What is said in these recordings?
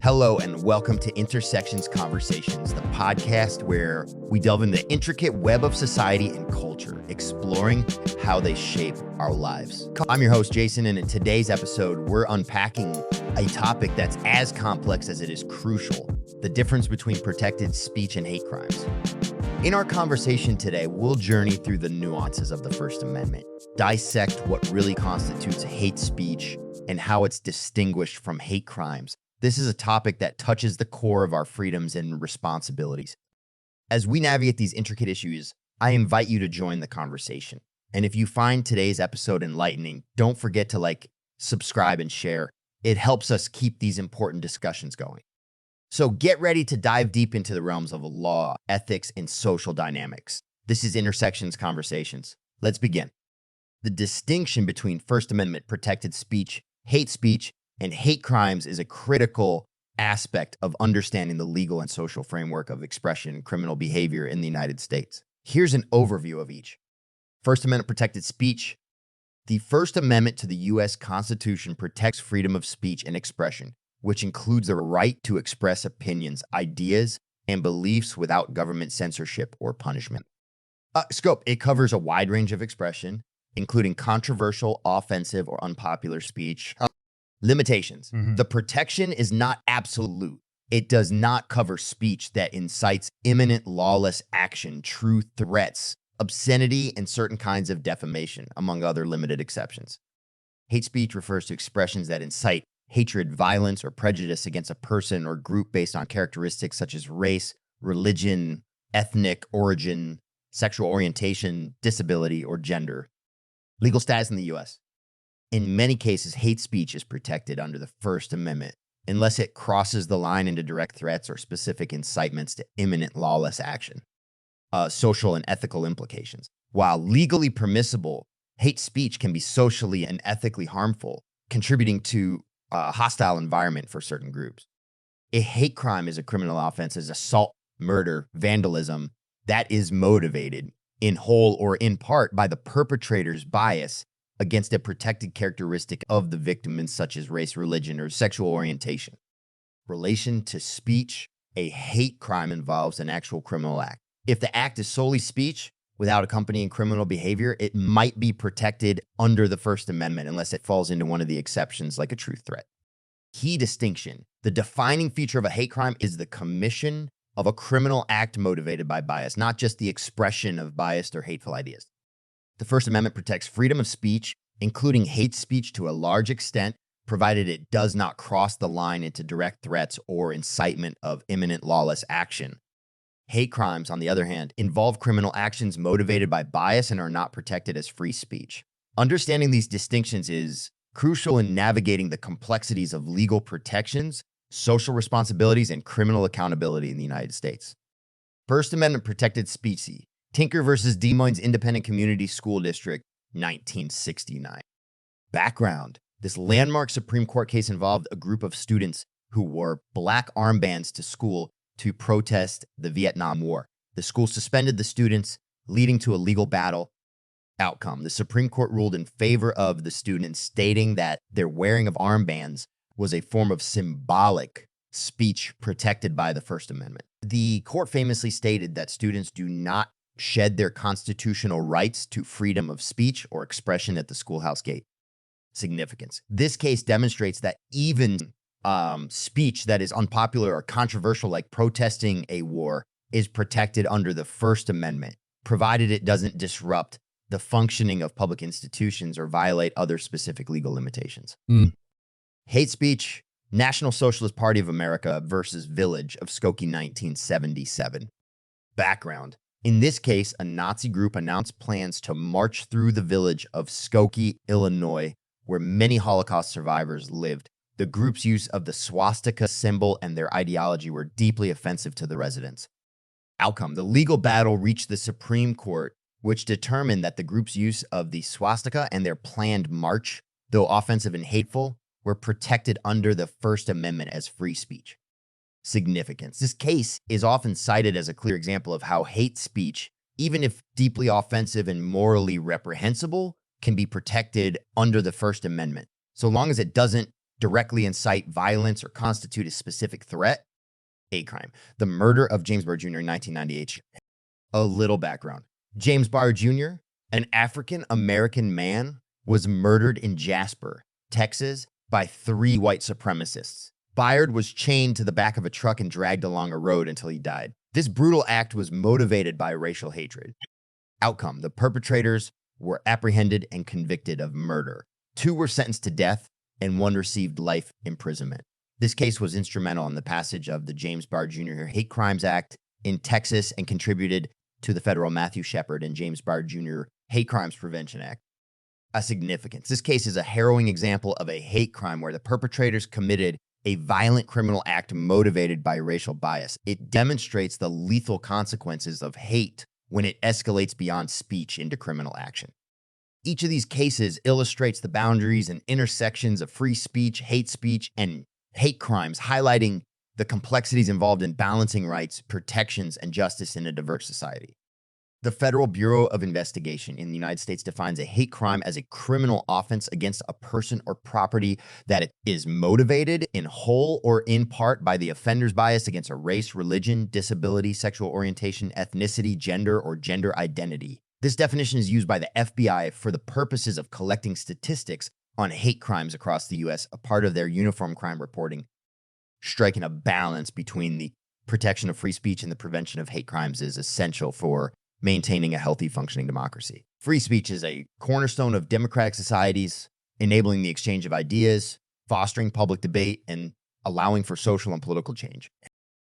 Hello and welcome to Intersections Conversations, the podcast where we delve into the intricate web of society and culture, exploring how they shape our lives. I'm your host, Jason, and in today's episode, we're unpacking a topic that's as complex as it is crucial: the difference between protected speech and hate crimes. In our conversation today, we'll journey through the nuances of the First Amendment, dissect what really constitutes hate speech and how it's distinguished from hate crimes. This is a topic that touches the core of our freedoms and responsibilities. As we navigate these intricate issues, I invite you to join the conversation. And if you find today's episode enlightening, don't forget to subscribe, and share. It helps us keep these important discussions going. So get ready to dive deep into the realms of law, ethics, and social dynamics. This is Intersections Conversations. Let's begin. The distinction between First Amendment protected speech, hate speech, and hate crimes is a critical aspect of understanding the legal and social framework of expression and criminal behavior in the United States. Here's an overview of each. First Amendment protected speech. The First Amendment to the U.S. Constitution protects freedom of speech and expression, which includes the right to express opinions, ideas, and beliefs without government censorship or punishment. Scope: it covers a wide range of expression, including controversial, offensive, or unpopular speech. Limitations. The protection is not absolute. It does not cover speech that incites imminent lawless action, true threats, obscenity, and certain kinds of defamation, among other limited exceptions. Hate speech refers to expressions that incite hatred, violence, or prejudice against a person or group based on characteristics such as race, religion, ethnic origin, sexual orientation, disability, or gender. Legal status in the U.S. In many cases, hate speech is protected under the First Amendment, unless it crosses the line into direct threats or specific incitements to imminent lawless action. Social and ethical implications. While legally permissible, hate speech can be socially and ethically harmful, contributing to a hostile environment for certain groups. A hate crime is a criminal offense as assault, murder, vandalism that is motivated in whole or in part by the perpetrator's bias against a protected characteristic of the victim, such as race, religion, or sexual orientation. Relation to speech: a hate crime involves an actual criminal act. If the act is solely speech without accompanying criminal behavior, it might be protected under the First Amendment unless it falls into one of the exceptions, like a true threat. Key distinction: the defining feature of a hate crime is the commission of a criminal act motivated by bias, not just the expression of biased or hateful ideas. The First Amendment protects freedom of speech, including hate speech, to a large extent, provided it does not cross the line into direct threats or incitement of imminent lawless action. Hate crimes, on the other hand, involve criminal actions motivated by bias and are not protected as free speech. Understanding these distinctions is crucial in navigating the complexities of legal protections, social responsibilities, and criminal accountability in the United States. First Amendment protected speech. Tinker versus Des Moines Independent Community School District, 1969. Background: this landmark Supreme Court case involved a group of students who wore black armbands to school to protest the Vietnam War. The school suspended the students, leading to a legal battle. Outcome: the Supreme Court ruled in favor of the students, stating that their wearing of armbands was a form of symbolic speech protected by the First Amendment. The court famously stated that students do not shed their constitutional rights to freedom of speech or expression at the schoolhouse gate. Significance: this case demonstrates that even speech that is unpopular or controversial, like protesting a war, is protected under the First Amendment, provided it doesn't disrupt the functioning of public institutions or violate other specific legal limitations. Hate speech: National Socialist Party of America versus Village of Skokie, 1977. Background: in this case, a Nazi group announced plans to march through the village of Skokie, Illinois, where many Holocaust survivors lived. The group's use of the swastika symbol and their ideology were deeply offensive to the residents. Outcome: the legal battle reached the Supreme Court, which determined that the group's use of the swastika and their planned march, though offensive and hateful, were protected under the First Amendment as free speech. Significance: this case is often cited as a clear example of how hate speech, even if deeply offensive and morally reprehensible, can be protected under the First Amendment, so long as it doesn't directly incite violence or constitute a specific threat. Hate crime. The murder of James Barr Jr. in 1998. A little background. James Barr Jr., an African-American man, was murdered in Jasper, Texas, by 3 white supremacists. Bayard was chained to the back of a truck and dragged along a road until he died. This brutal act was motivated by racial hatred. Outcome: the perpetrators were apprehended and convicted of murder. 2 were sentenced to death, and 1 received life imprisonment. This case was instrumental in the passage of the James Barr Jr. Hate Crimes Act in Texas and contributed to the federal Matthew Shepard and James Barr Jr. Hate Crimes Prevention Act. A significance: this case is a harrowing example of a hate crime where the perpetrators committed a violent criminal act motivated by racial bias. It demonstrates the lethal consequences of hate when it escalates beyond speech into criminal action. Each of these cases illustrates the boundaries and intersections of free speech, hate speech, and hate crimes, highlighting the complexities involved in balancing rights, protections, and justice in a diverse society. The Federal Bureau of Investigation in the United States defines a hate crime as a criminal offense against a person or property that is motivated in whole or in part by the offender's bias against a race, religion, disability, sexual orientation, ethnicity, gender, or gender identity. This definition is used by the FBI for the purposes of collecting statistics on hate crimes across the U.S., a part of their uniform crime reporting. Striking a balance between the protection of free speech and the prevention of hate crimes is essential for maintaining a healthy, functioning democracy. Free speech is a cornerstone of democratic societies, enabling the exchange of ideas, fostering public debate, and allowing for social and political change.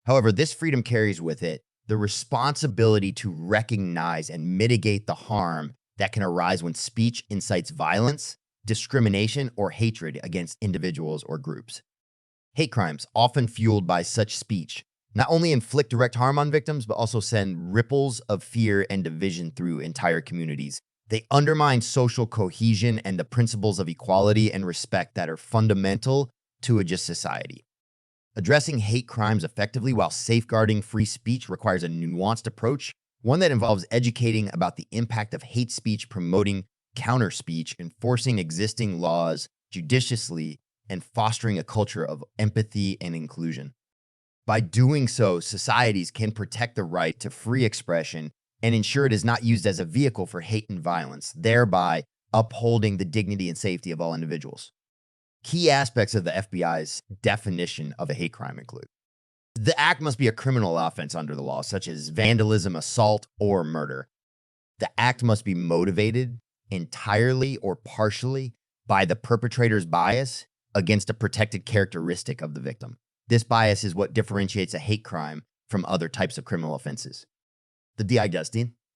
However, this freedom carries with it the responsibility to recognize and mitigate the harm that can arise when speech incites violence, discrimination, or hatred against individuals or groups. Hate crimes, often fueled by such speech, not only inflict direct harm on victims, but also send ripples of fear and division through entire communities. They undermine social cohesion and the principles of equality and respect that are fundamental to a just society. Addressing hate crimes effectively while safeguarding free speech requires a nuanced approach, one that involves educating about the impact of hate speech, promoting counter speech, enforcing existing laws judiciously, and fostering a culture of empathy and inclusion. By doing so, societies can protect the right to free expression and ensure it is not used as a vehicle for hate and violence, thereby upholding the dignity and safety of all individuals. Key aspects of the FBI's definition of a hate crime include: the act must be a criminal offense under the law, such as vandalism, assault, or murder. The act must be motivated entirely or partially by the perpetrator's bias against a protected characteristic of the victim. This bias is what differentiates a hate crime from other types of criminal offenses. The DI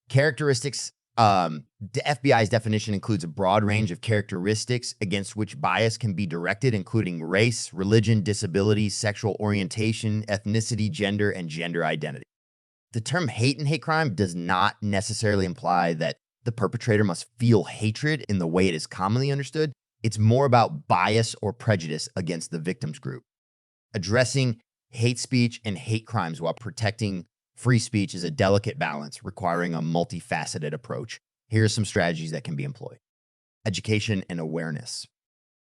characteristics. The FBI's definition includes a broad range of characteristics against which bias can be directed, including race, religion, disability, sexual orientation, ethnicity, gender, and gender identity. The term hate and hate crime does not necessarily imply that the perpetrator must feel hatred in the way it is commonly understood. It's more about bias or prejudice against the victim's group. Addressing hate speech and hate crimes while protecting free speech is a delicate balance requiring a multifaceted approach. Here are some strategies that can be employed. Education and awareness.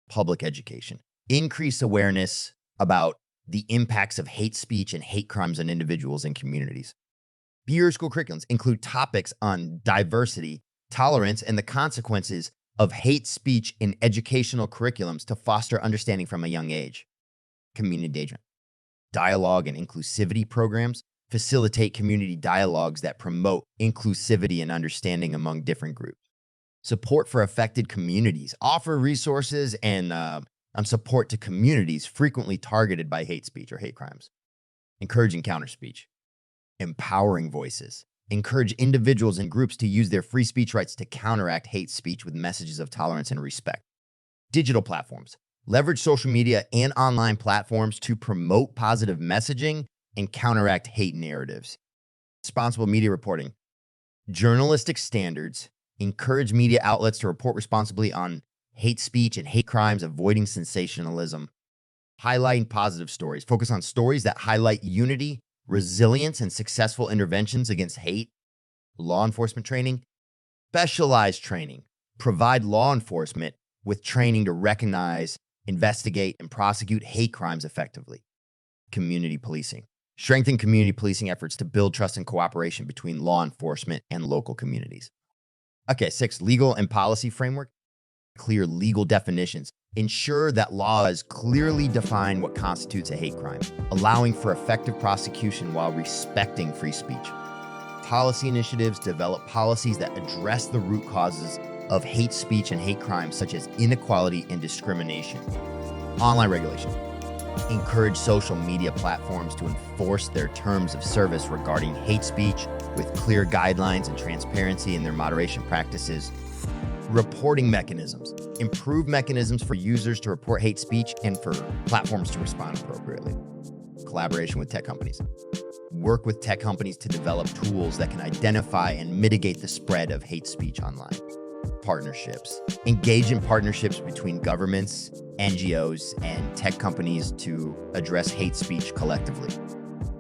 Public education. Increase awareness about the impacts of hate speech and hate crimes on individuals and communities. Bureau school curriculums include topics on diversity, tolerance, and the consequences of hate speech in educational curriculums to foster understanding from a young age. Community engagement. Dialogue and inclusivity programs facilitate community dialogues that promote inclusivity and understanding among different groups. Support for affected communities. Offer resources and support to communities frequently targeted by hate speech or hate crimes. Encouraging counter speech. Empowering voices. Encourage individuals and groups to use their free speech rights to counteract hate speech with messages of tolerance and respect. Digital platforms. Leverage social media and online platforms to promote positive messaging and counteract hate narratives. Responsible media reporting. Journalistic standards. Encourage media outlets to report responsibly on hate speech and hate crimes, avoiding sensationalism. Highlighting positive stories. Focus on stories that highlight unity, resilience, and successful interventions against hate. Law enforcement training. Specialized training. provide law enforcement with training to recognize, investigate, and prosecute hate crimes effectively. Community policing. Strengthen community policing efforts to build trust and cooperation between law enforcement and local communities. Okay, 6, legal and policy framework. Clear legal definitions. Ensure that laws clearly define what constitutes a hate crime, allowing for effective prosecution while respecting free speech. Policy initiatives develop policies that address the root causes of hate speech and hate crimes, such as inequality and discrimination. Online regulation. Encourage social media platforms to enforce their terms of service regarding hate speech with clear guidelines and transparency in their moderation practices. Reporting mechanisms. Improve mechanisms for users to report hate speech and for platforms to respond appropriately. Collaboration with tech companies. Work with tech companies to develop tools that can identify and mitigate the spread of hate speech online. Partnerships. Engage in partnerships between governments, NGOs, and tech companies to address hate speech collectively.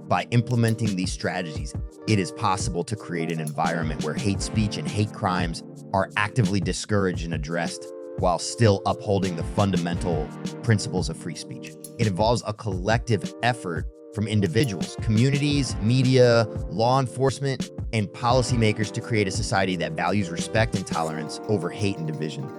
By implementing these strategies, it is possible to create an environment where hate speech and hate crimes are actively discouraged and addressed while still upholding the fundamental principles of free speech. It involves a collective effort from individuals, communities, media, law enforcement, and policymakers to create a society that values respect and tolerance over hate and division.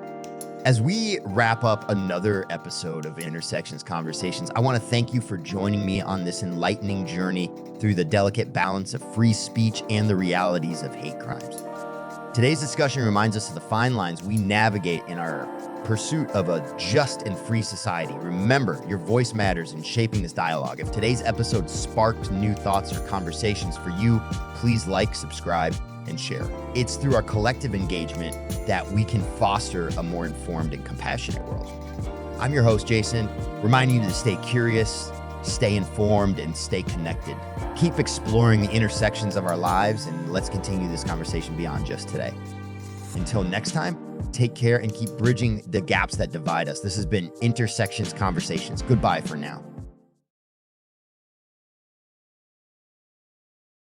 As we wrap up another episode of Intersections Conversations, I want to thank you for joining me on this enlightening journey through the delicate balance of free speech and the realities of hate crimes. Today's discussion reminds us of the fine lines we navigate in our pursuit of a just and free society. Remember, your voice matters in shaping this dialogue. If today's episode sparked new thoughts or conversations for you, please like, subscribe, and share. It's through our collective engagement that we can foster a more informed and compassionate world. I'm your host, Jason, reminding you to stay curious, stay informed, and stay connected. Keep exploring the intersections of our lives, and let's continue this conversation beyond just today. Until next time, take care and keep bridging the gaps that divide us. This has been Intersections Conversations. Goodbye for now.